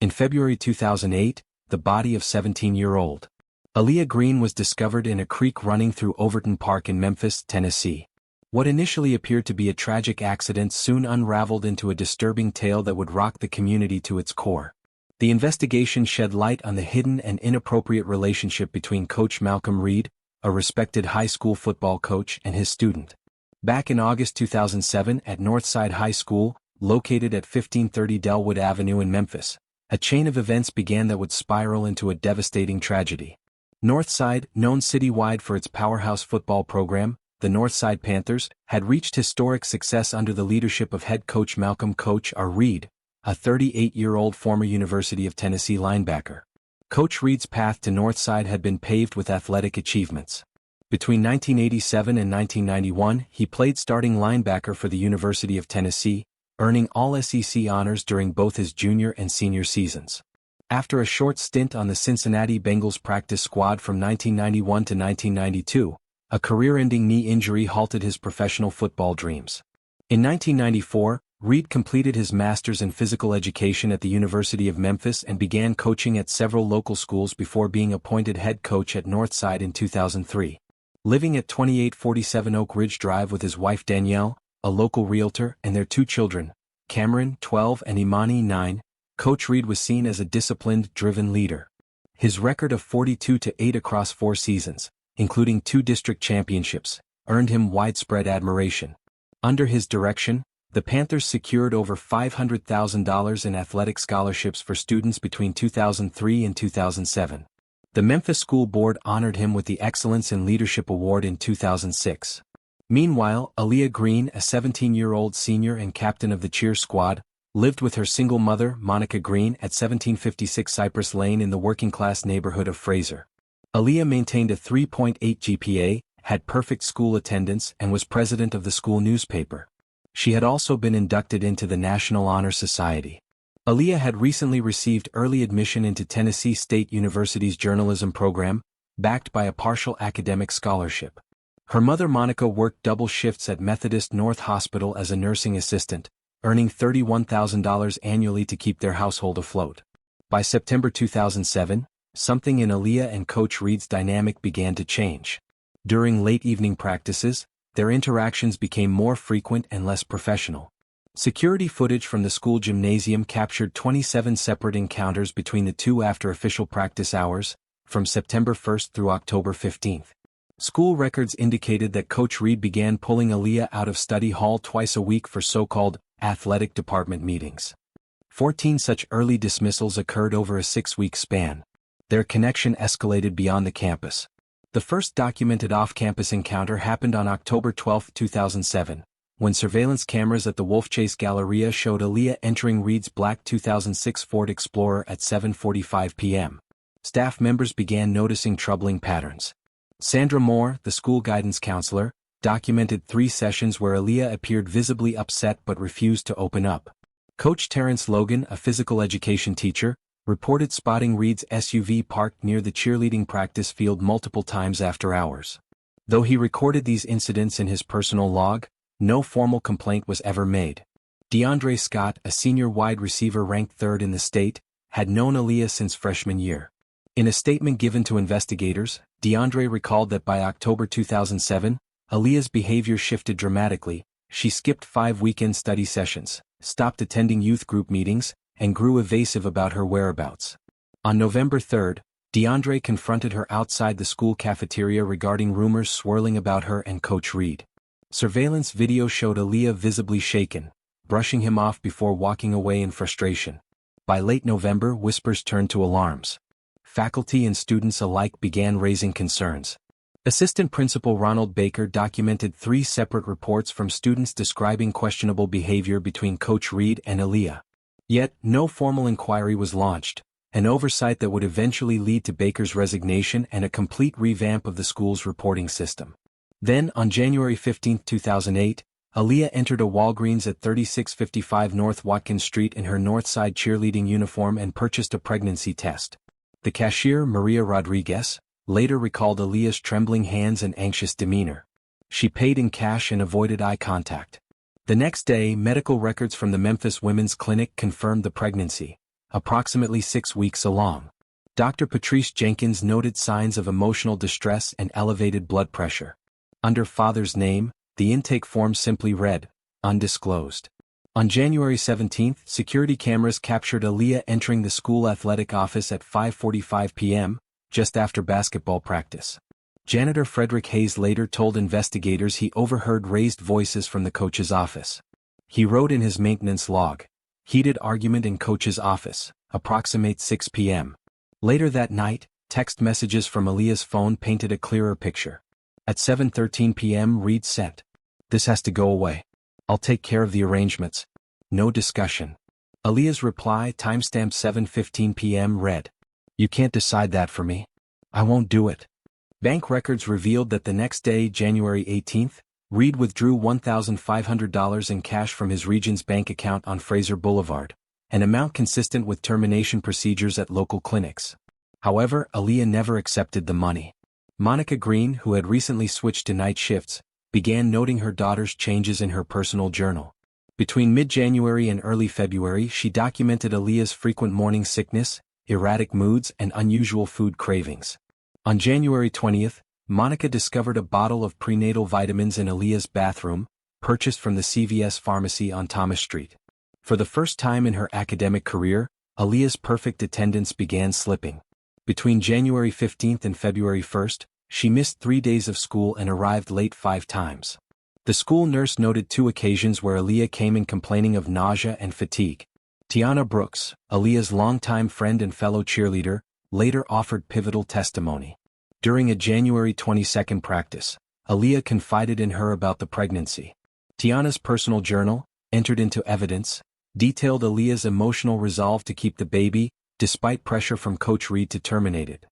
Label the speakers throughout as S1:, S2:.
S1: In February 2008, the body of 17-year-old Aaliyah Green was discovered in a creek running through Overton Park in Memphis, Tennessee. What initially appeared to be a tragic accident soon unraveled into a disturbing tale that would rock the community to its core. The investigation shed light on the hidden and inappropriate relationship between Coach Malcolm Reed, a respected high school football coach, and his student. Back in August 2007 at Northside High School, located at 1530 Delwood Avenue in Memphis, a chain of events began that would spiral into a devastating tragedy. Northside, known citywide for its powerhouse football program, the Northside Panthers, had reached historic success under the leadership of head coach Malcolm "Coach" R. Reed, a 38-year-old former University of Tennessee linebacker. Coach Reed's path to Northside had been paved with athletic achievements. Between 1987 and 1991, he played starting linebacker for the University of Tennessee, earning All-SEC honors during both his junior and senior seasons. After a short stint on the Cincinnati Bengals practice squad from 1991 to 1992, a career-ending knee injury halted his professional football dreams. In 1994, Reed completed his master's in physical education at the University of Memphis and began coaching at several local schools before being appointed head coach at Northside in 2003. Living at 2847 Oak Ridge Drive with his wife Danielle, a local realtor, and their two children, Cameron, 12, and Imani, 9, Coach Reed was seen as a disciplined, driven leader. His record of 42-8 across 4 seasons, including 2 district championships, earned him widespread admiration. Under his direction, the Panthers secured over $500,000 in athletic scholarships for students between 2003 and 2007. The Memphis School Board honored him with the Excellence in Leadership Award in 2006. Meanwhile, Aaliyah Green, a 17-year-old senior and captain of the cheer squad, lived with her single mother, Monica Green, at 1756 Cypress Lane in the working-class neighborhood of Fraser. Aaliyah maintained a 3.8 GPA, had perfect school attendance, and was president of the school newspaper. She had also been inducted into the National Honor Society. Aaliyah had recently received early admission into Tennessee State University's journalism program, backed by a partial academic scholarship. Her mother Monica worked double shifts at Methodist North Hospital as a nursing assistant, earning $31,000 annually to keep their household afloat. By September 2007, something in Aaliyah and Coach Reed's dynamic began to change. During late evening practices, their interactions became more frequent and less professional. Security footage from the school gymnasium captured 27 separate encounters between the two after official practice hours, from September 1 through October 15. School records indicated that Coach Reed began pulling Aaliyah out of study hall twice a week for so-called athletic department meetings. 14 such early dismissals occurred over a 6-week span. Their connection escalated beyond the campus. The first documented off-campus encounter happened on October 12, 2007, when surveillance cameras at the Wolfchase Galleria showed Aaliyah entering Reed's black 2006 Ford Explorer at 7:45 p.m. Staff members began noticing troubling patterns. Sandra Moore, the school guidance counselor, documented 3 sessions where Aaliyah appeared visibly upset but refused to open up. Coach Terrence Logan, a physical education teacher, reported spotting Reed's SUV parked near the cheerleading practice field multiple times after hours. Though he recorded these incidents in his personal log, no formal complaint was ever made. DeAndre Scott, a senior wide receiver ranked 3rd in the state, had known Aaliyah since freshman year. In a statement given to investigators, DeAndre recalled that by October 2007, Aaliyah's behavior shifted dramatically. She skipped 5 weekend study sessions, stopped attending youth group meetings, and grew evasive about her whereabouts. On November 3, DeAndre confronted her outside the school cafeteria regarding rumors swirling about her and Coach Reed. Surveillance video showed Aaliyah visibly shaken, brushing him off before walking away in frustration. By late November, whispers turned to alarms. Faculty and students alike began raising concerns. Assistant Principal Ronald Baker documented 3 separate reports from students describing questionable behavior between Coach Reed and Aaliyah. Yet, no formal inquiry was launched, an oversight that would eventually lead to Baker's resignation and a complete revamp of the school's reporting system. Then, on January 15, 2008, Aaliyah entered a Walgreens at 3655 North Watkins Street in her Northside cheerleading uniform and purchased a pregnancy test. The cashier, Maria Rodriguez, later recalled Aaliyah's trembling hands and anxious demeanor. She paid in cash and avoided eye contact. The next day, medical records from the Memphis Women's Clinic confirmed the pregnancy. approximately 6 weeks along. Dr. Patrice Jenkins noted signs of emotional distress and elevated blood pressure. Under father's name, the intake form simply read, undisclosed. On January 17, security cameras captured Aaliyah entering the school athletic office at 5:45 p.m., just after basketball practice. Janitor Frederick Hayes later told investigators he overheard raised voices from the coach's office. He wrote in his maintenance log, "Heated argument in coach's office, approximate 6 p.m." Later that night, text messages from Aaliyah's phone painted a clearer picture. At 7:13 p.m. Reed sent, "This has to go away. I'll take care of the arrangements. No discussion." Aaliyah's reply, timestamped 7:15 p.m. read, "You can't decide that for me. I won't do it." Bank records revealed that the next day, January 18, Reed withdrew $1,500 in cash from his Regions Bank account on Fraser Boulevard, an amount consistent with termination procedures at local clinics. However, Aaliyah never accepted the money. Monica Green, who had recently switched to night shifts, began noting her daughter's changes in her personal journal. Between mid-January and early February, she documented Aaliyah's frequent morning sickness, erratic moods, and unusual food cravings. On January 20, Monica discovered a bottle of prenatal vitamins in Aaliyah's bathroom, purchased from the CVS pharmacy on Thomas Street. For the first time in her academic career, Aaliyah's perfect attendance began slipping. Between January 15 and February 1, she missed 3 days of school and arrived late 5 times. The school nurse noted 2 occasions where Aaliyah came in complaining of nausea and fatigue. Tiana Brooks, Aaliyah's longtime friend and fellow cheerleader, later offered pivotal testimony. During a January 22 practice, Aaliyah confided in her about the pregnancy. Tiana's personal journal, entered into evidence, detailed Aaliyah's emotional resolve to keep the baby, despite pressure from Coach Reed to terminate it.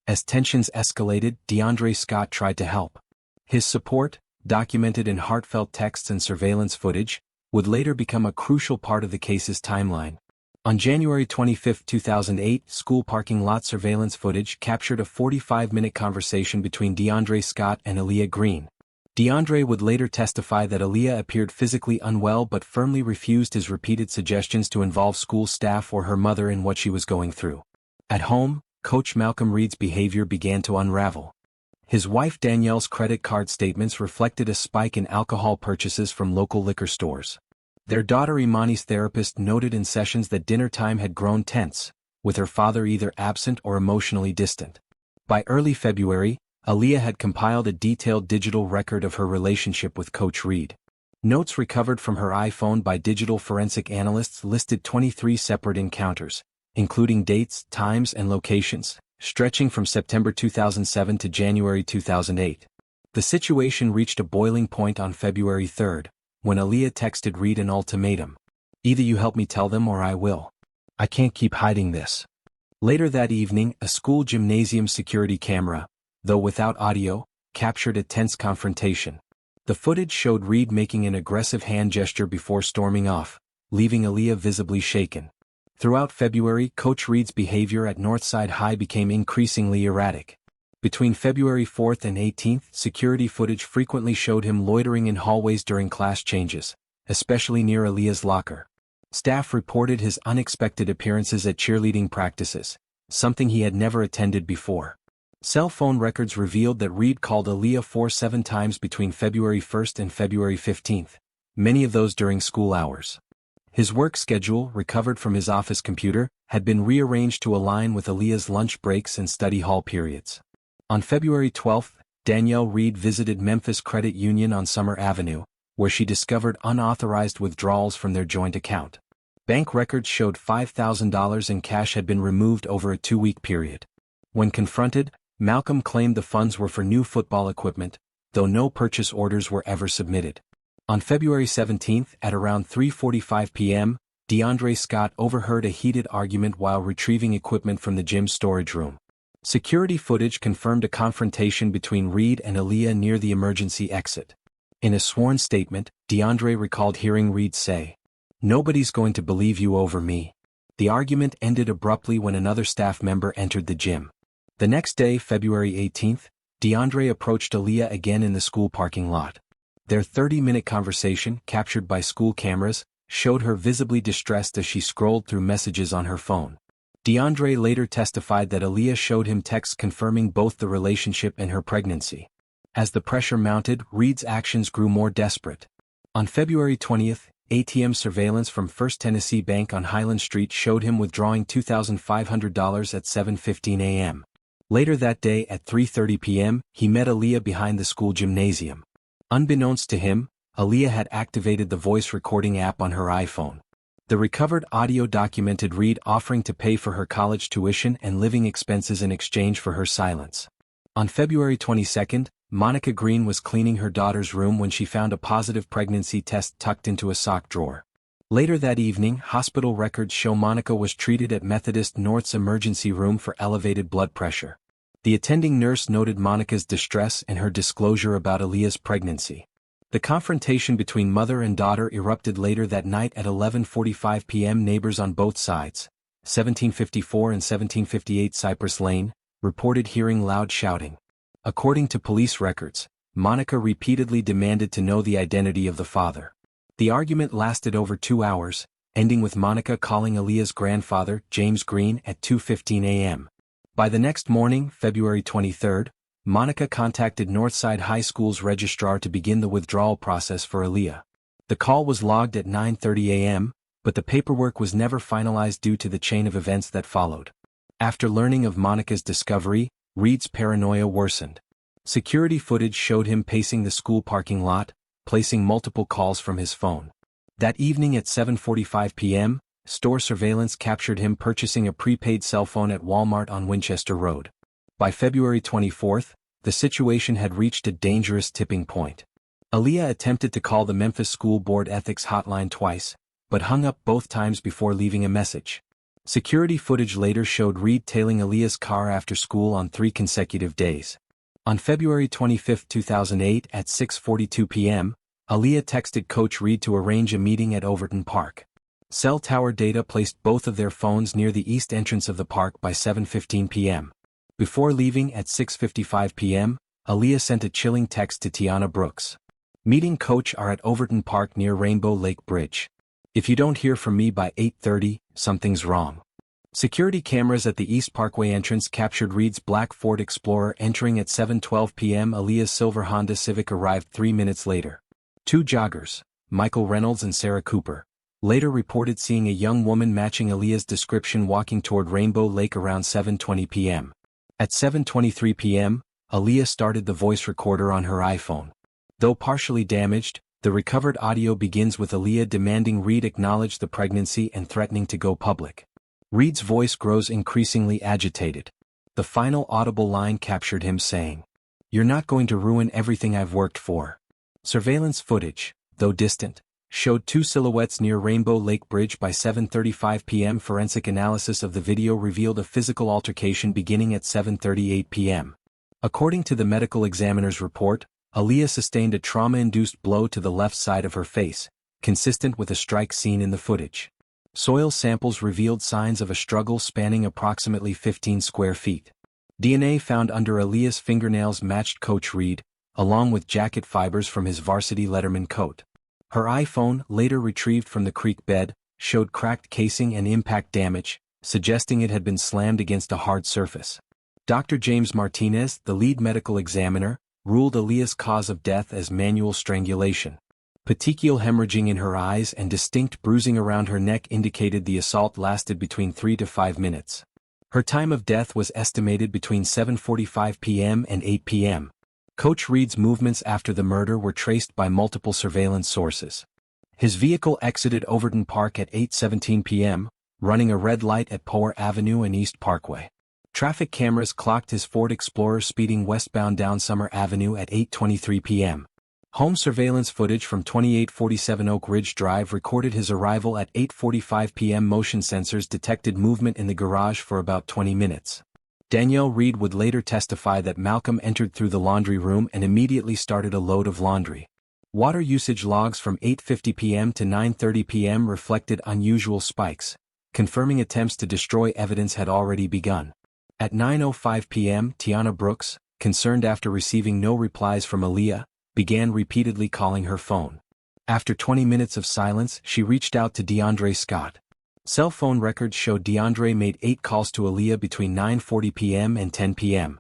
S1: As tensions escalated, DeAndre Scott tried to help. His support, documented in heartfelt texts and surveillance footage, would later become a crucial part of the case's timeline. On January 25, 2008, school parking lot surveillance footage captured a 45-minute conversation between DeAndre Scott and Aaliyah Green. DeAndre would later testify that Aaliyah appeared physically unwell but firmly refused his repeated suggestions to involve school staff or her mother in what she was going through. At home, Coach Malcolm Reed's behavior began to unravel. His wife Danielle's credit card statements reflected a spike in alcohol purchases from local liquor stores. Their daughter Imani's therapist noted in sessions that dinner time had grown tense, with her father either absent or emotionally distant. By early February, Aaliyah had compiled a detailed digital record of her relationship with Coach Reed. Notes recovered from her iPhone by digital forensic analysts listed 23 separate encounters, including dates, times, and locations, stretching from September 2007 to January 2008. The situation reached a boiling point on February 3, when Aaliyah texted Reed an ultimatum. "Either you help me tell them or I will. I can't keep hiding this." Later that evening, a school gymnasium security camera, though without audio, captured a tense confrontation. The footage showed Reed making an aggressive hand gesture before storming off, leaving Aaliyah visibly shaken. Throughout February, Coach Reed's behavior at Northside High became increasingly erratic. Between February 4 and 18, security footage frequently showed him loitering in hallways during class changes, especially near Aaliyah's locker. Staff reported his unexpected appearances at cheerleading practices, something he had never attended before. Cell phone records revealed that Reed called Aaliyah 7 times between February 1 and February 15, many of those during school hours. His work schedule, recovered from his office computer, had been rearranged to align with Aaliyah's lunch breaks and study hall periods. On February 12, Danielle Reed visited Memphis Credit Union on Summer Avenue, where she discovered unauthorized withdrawals from their joint account. Bank records showed $5,000 in cash had been removed over a 2-week period. When confronted, Malcolm claimed the funds were for new football equipment, though no purchase orders were ever submitted. On February 17, at around 3:45 p.m., DeAndre Scott overheard a heated argument while retrieving equipment from the gym storage room. Security footage confirmed a confrontation between Reed and Aaliyah near the emergency exit. In a sworn statement, DeAndre recalled hearing Reed say, "Nobody's going to believe you over me." The argument ended abruptly when another staff member entered the gym. The next day, February 18, DeAndre approached Aaliyah again in the school parking lot. Their 30-minute conversation, captured by school cameras, showed her visibly distressed as she scrolled through messages on her phone. DeAndre later testified that Aaliyah showed him texts confirming both the relationship and her pregnancy. As the pressure mounted, Reed's actions grew more desperate. On February 20th, ATM surveillance from First Tennessee Bank on Highland Street showed him withdrawing $2,500 at 7:15 a.m. Later that day at 3:30 p.m., he met Aaliyah behind the school gymnasium. Unbeknownst to him, Aaliyah had activated the voice recording app on her iPhone. The recovered audio documented Reed offering to pay for her college tuition and living expenses in exchange for her silence. On February 22nd, Monica Green was cleaning her daughter's room when she found a positive pregnancy test tucked into a sock drawer. Later that evening, hospital records show Monica was treated at Methodist North's emergency room for elevated blood pressure. The attending nurse noted Monica's distress and her disclosure about Aaliyah's pregnancy. The confrontation between mother and daughter erupted later that night at 11:45 p.m. Neighbors on both sides, 1754 and 1758 Cypress Lane, reported hearing loud shouting. According to police records, Monica repeatedly demanded to know the identity of the father. The argument lasted over 2 hours, ending with Monica calling Aaliyah's grandfather, James Green, at 2:15 a.m. By the next morning, February 23rd, Monica contacted Northside High School's registrar to begin the withdrawal process for Aaliyah. The call was logged at 9:30 a.m., but the paperwork was never finalized due to the chain of events that followed. After learning of Monica's discovery, Reed's paranoia worsened. Security footage showed him pacing the school parking lot, placing multiple calls from his phone. That evening at 7:45 p.m., store surveillance captured him purchasing a prepaid cell phone at Walmart on Winchester Road. By February 24th, the situation had reached a dangerous tipping point. Aaliyah attempted to call the Memphis School Board Ethics Hotline twice, but hung up both times before leaving a message. Security footage later showed Reed tailing Aaliyah's car after school on 3 consecutive days. On February 25, 2008 at 6:42 p.m., Aaliyah texted Coach Reed to arrange a meeting at Overton Park. Cell tower data placed both of their phones near the east entrance of the park by 7:15 p.m. Before leaving at 6:55 p.m., Aaliyah sent a chilling text to Tiana Brooks. Meeting Coach are at Overton Park near Rainbow Lake Bridge. If you don't hear from me by 8:30, something's wrong. Security cameras at the East Parkway entrance captured Reed's black Ford Explorer entering at 7:12 p.m. Aaliyah's silver Honda Civic arrived 3 minutes later. 2 joggers, Michael Reynolds and Sarah Cooper, later reported seeing a young woman matching Aaliyah's description walking toward Rainbow Lake around 7:20 p.m. At 7:23 p.m., Aaliyah started the voice recorder on her iPhone. Though partially damaged, the recovered audio begins with Aaliyah demanding Reed acknowledge the pregnancy and threatening to go public. Reed's voice grows increasingly agitated. The final audible line captured him saying, "You're not going to ruin everything I've worked for." Surveillance footage, though distant, showed 2 silhouettes near Rainbow Lake Bridge by 7:35 p.m. Forensic analysis of the video revealed a physical altercation beginning at 7:38 p.m. According to the medical examiner's report, Aaliyah sustained a trauma-induced blow to the left side of her face, consistent with a strike seen in the footage. Soil samples revealed signs of a struggle spanning approximately 15 square feet. DNA found under Aaliyah's fingernails matched Coach Reed, along with jacket fibers from his varsity Letterman coat. Her iPhone, later retrieved from the creek bed, showed cracked casing and impact damage, suggesting it had been slammed against a hard surface. Dr. James Martinez, the lead medical examiner, ruled Aaliyah's cause of death as manual strangulation. Petechial hemorrhaging in her eyes and distinct bruising around her neck indicated the assault lasted between 3 to 5 minutes. Her time of death was estimated between 7:45 p.m. and 8 p.m. Coach Reed's movements after the murder were traced by multiple surveillance sources. His vehicle exited Overton Park at 8:17 p.m., running a red light at Power Avenue and East Parkway. Traffic cameras clocked his Ford Explorer speeding westbound down Summer Avenue at 8:23 p.m. Home surveillance footage from 2847 Oak Ridge Drive recorded his arrival at 8:45 p.m. Motion sensors detected movement in the garage for about 20 minutes. Danielle Reed would later testify that Malcolm entered through the laundry room and immediately started a load of laundry. Water usage logs from 8:50 p.m. to 9:30 p.m. reflected unusual spikes, confirming attempts to destroy evidence had already begun. At 9:05 p.m., Tiana Brooks, concerned after receiving no replies from Aaliyah, began repeatedly calling her phone. After 20 minutes of silence, she reached out to DeAndre Scott. Cell phone records showed DeAndre made 8 calls to Aaliyah between 9:40 p.m. and 10 p.m.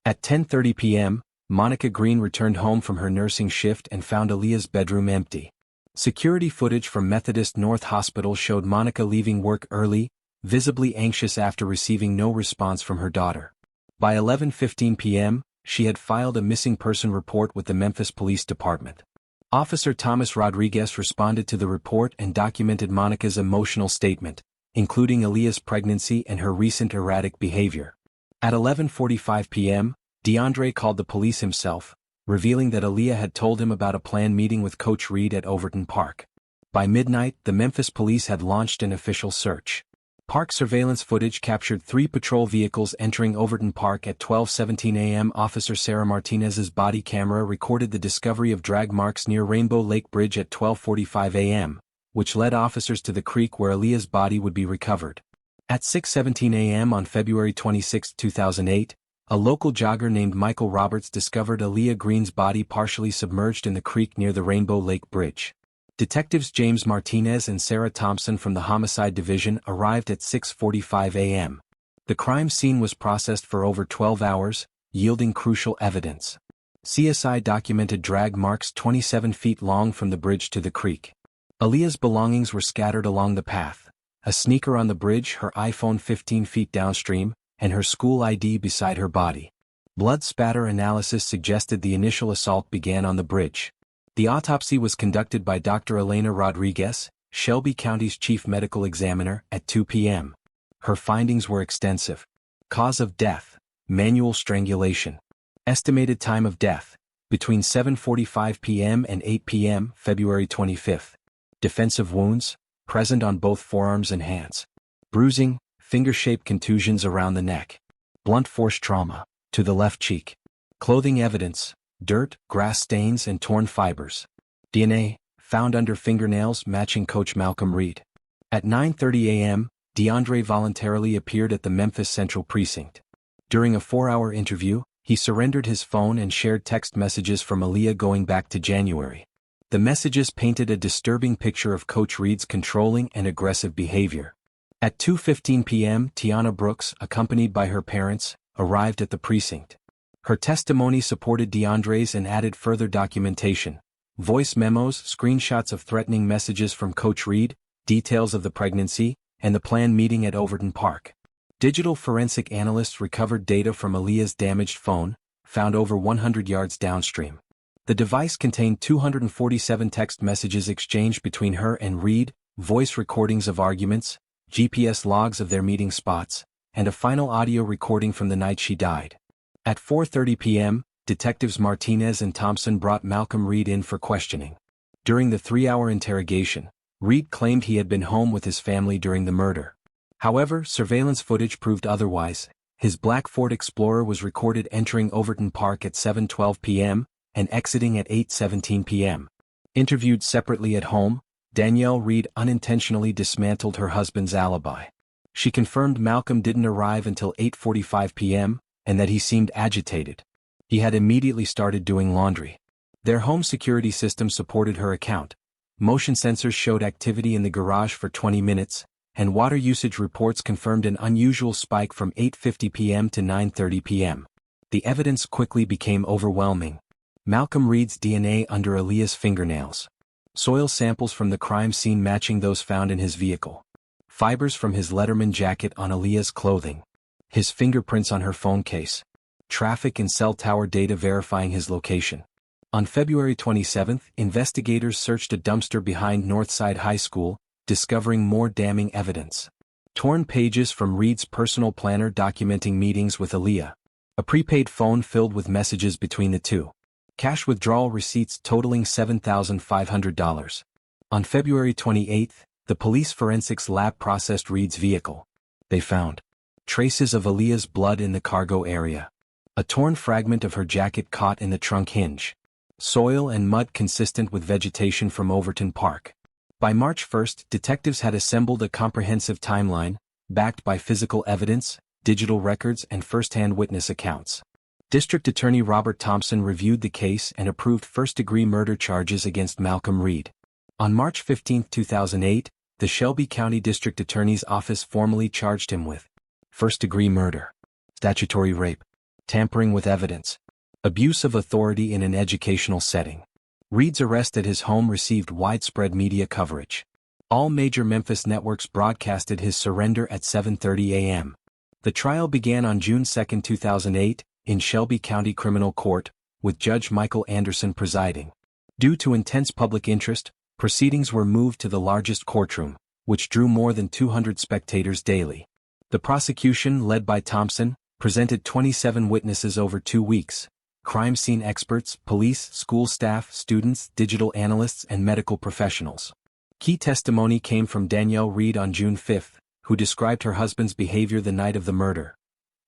S1: At 10:30 p.m., Monica Green returned home from her nursing shift and found Aaliyah's bedroom empty. Security footage from Methodist North Hospital showed Monica leaving work early, visibly anxious after receiving no response from her daughter. By 11:15 p.m., she had filed a missing person report with the Memphis Police Department. Officer Thomas Rodriguez responded to the report and documented Monica's emotional statement, including Aaliyah's pregnancy and her recent erratic behavior. At 11:45 p.m., DeAndre called the police himself, revealing that Aaliyah had told him about a planned meeting with Coach Reed at Overton Park. By midnight, the Memphis police had launched an official search. Park surveillance footage captured 3 patrol vehicles entering Overton Park at 12:17 a.m. Officer Sarah Martinez's body camera recorded the discovery of drag marks near Rainbow Lake Bridge at 12:45 a.m., which led officers to the creek where Aaliyah's body would be recovered. At 6:17 a.m. on February 26, 2008, a local jogger named Michael Roberts discovered Aaliyah Green's body partially submerged in the creek near the Rainbow Lake Bridge. Detectives James Martinez and Sarah Thompson from the Homicide Division arrived at 6:45 a.m. The crime scene was processed for over 12 hours, yielding crucial evidence. CSI documented drag marks 27 feet long from the bridge to the creek. Aaliyah's belongings were scattered along the path: a sneaker on the bridge, her iPhone 15 feet downstream, and her school ID beside her body. Blood spatter analysis suggested the initial assault began on the bridge. The autopsy was conducted by Dr. Elena Rodriguez, Shelby County's chief medical examiner, at 2 p.m. Her findings were extensive. Cause of death: manual strangulation. Estimated time of death: between 7:45 p.m. and 8 p.m. February 25. Defensive wounds, present on both forearms and hands. Bruising, finger-shaped contusions around the neck. Blunt force trauma, to the left cheek. Clothing evidence: dirt, grass stains and torn fibers. DNA, found under fingernails matching Coach Malcolm Reed. At 9:30 a.m., DeAndre voluntarily appeared at the Memphis Central Precinct. During a 4-hour interview, he surrendered his phone and shared text messages from Aaliyah going back to January. The messages painted a disturbing picture of Coach Reed's controlling and aggressive behavior. At 2:15 p.m., Tiana Brooks, accompanied by her parents, arrived at the precinct. Her testimony supported DeAndre's and added further documentation: voice memos, screenshots of threatening messages from Coach Reed, details of the pregnancy, and the planned meeting at Overton Park. Digital forensic analysts recovered data from Aaliyah's damaged phone, found over 100 yards downstream. The device contained 247 text messages exchanged between her and Reed, voice recordings of arguments, GPS logs of their meeting spots, and a final audio recording from the night she died. At 4:30 p.m., detectives Martinez and Thompson brought Malcolm Reed in for questioning. During the 3-hour interrogation, Reed claimed he had been home with his family during the murder. However, surveillance footage proved otherwise. His black Ford Explorer was recorded entering Overton Park at 7:12 p.m. and exiting at 8:17 p.m. Interviewed separately at home, Danielle Reed unintentionally dismantled her husband's alibi. She confirmed Malcolm didn't arrive until 8:45 p.m., and that he seemed agitated. He had immediately started doing laundry. Their home security system supported her account. Motion sensors showed activity in the garage for 20 minutes, and water usage reports confirmed an unusual spike from 8:50 p.m. to 9:30 p.m. The evidence quickly became overwhelming. Malcolm Reed's DNA under Aaliyah's fingernails. Soil samples from the crime scene matching those found in his vehicle. Fibers from his Letterman jacket on Aaliyah's clothing. His fingerprints on her phone case. Traffic and cell tower data verifying his location. On February 27, investigators searched a dumpster behind Northside High School, discovering more damning evidence. Torn pages from Reed's personal planner documenting meetings with Aaliyah. A prepaid phone filled with messages between the two. Cash withdrawal receipts totaling $7,500. On February 28, the police forensics lab processed Reed's vehicle. They found traces of Aaliyah's blood in the cargo area. A torn fragment of her jacket caught in the trunk hinge. Soil and mud consistent with vegetation from Overton Park. By March 1, detectives had assembled a comprehensive timeline, backed by physical evidence, digital records and first-hand witness accounts. District Attorney Robert Thompson reviewed the case and approved first-degree murder charges against Malcolm Reed. On March 15, 2008, the Shelby County District Attorney's Office formally charged him with first-degree murder, statutory rape, tampering with evidence, abuse of authority in an educational setting. Reed's arrest at his home received widespread media coverage. All major Memphis networks broadcasted his surrender at 7:30 a.m. The trial began on June 2, 2008, in Shelby County Criminal Court, with Judge Michael Anderson presiding. Due to intense public interest, proceedings were moved to the largest courtroom, which drew more than 200 spectators daily. The prosecution, led by Thompson, presented 27 witnesses over 2 weeks: crime scene experts, police, school staff, students, digital analysts, and medical professionals. Key testimony came from Danielle Reed on June 5, who described her husband's behavior the night of the murder.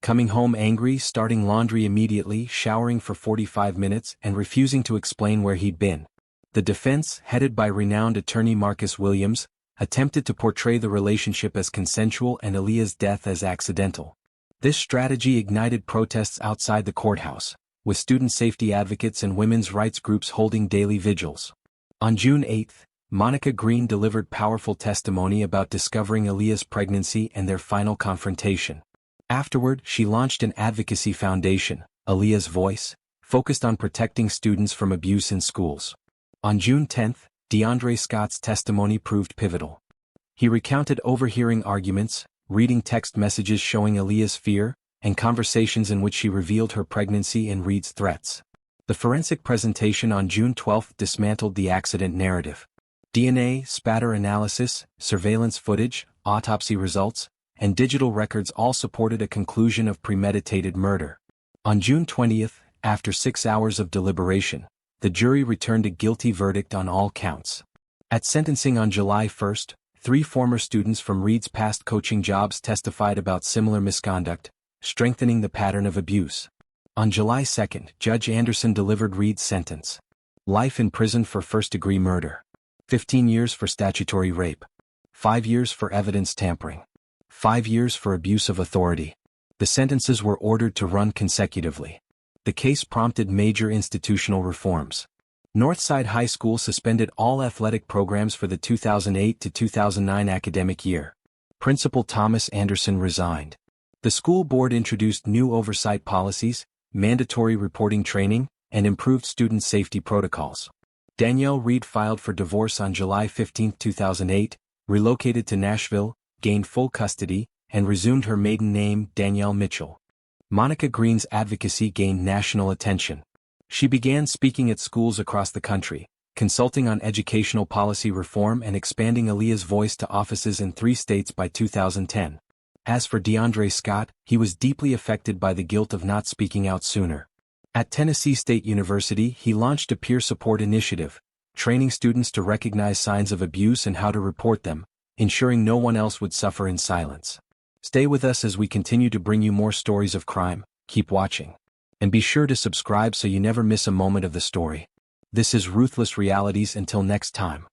S1: Coming home angry, starting laundry immediately, showering for 45 minutes, and refusing to explain where he'd been. The defense, headed by renowned attorney Marcus Williams, attempted to portray the relationship as consensual and Aaliyah's death as accidental. This strategy ignited protests outside the courthouse, with student safety advocates and women's rights groups holding daily vigils. On June 8, Monica Green delivered powerful testimony about discovering Aaliyah's pregnancy and their final confrontation. Afterward, she launched an advocacy foundation, Aaliyah's Voice, focused on protecting students from abuse in schools. On June 10, DeAndre Scott's testimony proved pivotal. He recounted overhearing arguments, reading text messages showing Aaliyah's fear, and conversations in which she revealed her pregnancy and Reed's threats. The forensic presentation on June 12 dismantled the accident narrative. DNA, spatter analysis, surveillance footage, autopsy results, and digital records all supported a conclusion of premeditated murder. On June 20, after 6 hours of deliberation, the jury returned a guilty verdict on all counts. At sentencing on July 1, 3 former students from Reed's past coaching jobs testified about similar misconduct, strengthening the pattern of abuse. On July 2, Judge Anderson delivered Reed's sentence: life in prison for first-degree murder, 15 years for statutory rape, 5 years for evidence tampering, 5 years for abuse of authority. The sentences were ordered to run consecutively. The case prompted major institutional reforms. Northside High School suspended all athletic programs for the 2008 to 2009 academic year. Principal Thomas Anderson resigned. The school board introduced new oversight policies, mandatory reporting training, and improved student safety protocols. Danielle Reed filed for divorce on July 15, 2008, relocated to Nashville, gained full custody, and resumed her maiden name, Danielle Mitchell. Monica Green's advocacy gained national attention. She began speaking at schools across the country, consulting on educational policy reform and expanding Aaliyah's voice to offices in 3 states by 2010. As for DeAndre Scott, he was deeply affected by the guilt of not speaking out sooner. At Tennessee State University, he launched a peer support initiative, training students to recognize signs of abuse and how to report them, ensuring no one else would suffer in silence. Stay with us as we continue to bring you more stories of crime. Keep watching. And be sure to subscribe so you never miss a moment of the story. This is Ruthless Realities. Until next time.